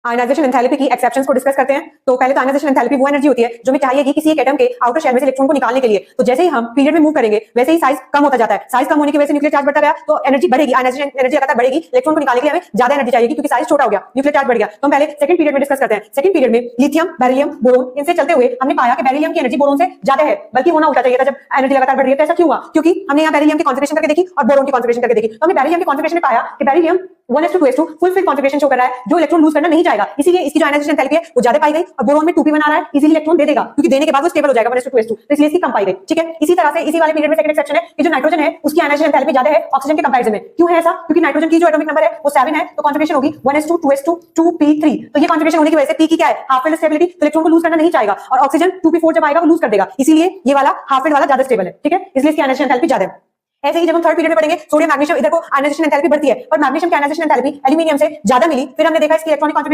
Ionization enthalpy की exceptions को discuss करते हैं। तो पहले तो आयनाइजेशन एंथैल्पी वो एनर्जी होती है जो हमें चाहिए किसी एक एटम के आउटर शेल में से इलेक्ट्रॉन को निकालने के लिए। तो जैसे ही हम पीरियड में मूव करेंगे वैसे ही साइज कम होता जाता है। साइज कम होने की वजह से न्यूक्लियर चार्ज बढ़ता गया तो एनर्जी बढ़ेगी, आयनाइजेशन एनर्जी लगातार बढ़ेगी। इलेक्ट्रॉन को निकालने के लिए हमें ज्यादा एनर्जी चाहिए क्योंकि साइज छोटा हो गया, न्यूक्लियर चार्ज बढ़ गया। तो हम पहले सेकंड पीरियड में डिस्कस करते हैं। सेकंड पीरियड में लिथियम, बेरिलियम, बोरोन इनसे चलते हुए हमने पाया कि बेरिलियम की एनर्जी बोरोन से ज्यादा है, बल्कि होना उल्टा चाहिए था जब एनर्जी लगातार बढ़ रही है। तो ऐसा क्यों हुआ? क्योंकि हमने यहाँ बेरिलियम की कॉन्फ़िगरेशन करके देखी और बोरोन की कॉन्फ़िगरेशन करके देखी। तो हमने बेरिलियम की कॉन्फ़िगरेशन में पाया कि beryllium 1:2 full fill configuration show कर रहा है जो इलेक्ट्रॉन लूज करना नहीं चाहेगा, इसीलिए इसकी जो आयनाइजेशन एंथैल्पी है वो ज्यादा पाई गई। और बोरोन में 2p बना रहा है, इजीली इलेक्ट्रॉन दे देगा क्योंकि देने के बाद वो स्टेबल हो जाएगा 1:2, तो इसलिए इसकी कम पाई गई। ठीक है, इसी तरह से इसी वाले पीरियड में सेकंड एक्सेप्शन है कि जो नाइट्रोजन है उसकी आयनाइजेशन एंथैल्पी ज्यादा है ऑक्सीजन के कंपैरिजन में। क्यों है ऐसा? क्योंकि नाइट्रोजन की जो एटॉमिक नंबर है वो 7 है, तो कॉन्फ़िगरेशन होगी 1:2, 2p3। तो ये कॉन्फ़िगरेशन होने की वजह से p की क्या है? हाफ फिल्ड स्टेबिलिटी, तो इलेक्ट्रॉन को लूज करना नहीं चाहेगा और ऑक्सीजन 2p4 जब आएगा वो लूज कर देगा, इसीलिए ये वाला हाफ फिल्ड वाला ज्यादा स्टेबल है। ठीक है, इसलिए इसकी आयनाइजेशन एंथैल्पी ज्यादा है। ऐसे ही जब हम थर्ड पीरियड में पढ़ेंगे सोडियम मैग्नीशियम, इधर को आयनाइजेशन एंथैल्पी बढ़ती है और मैग्नीशियम की आयनाइजेशन एंथैल्पी एल्यूमिनियम से ज्यादा मिली। फिर हमने देखा इसकी इलेक्ट्रॉनिक कॉन्फ़िगरेशन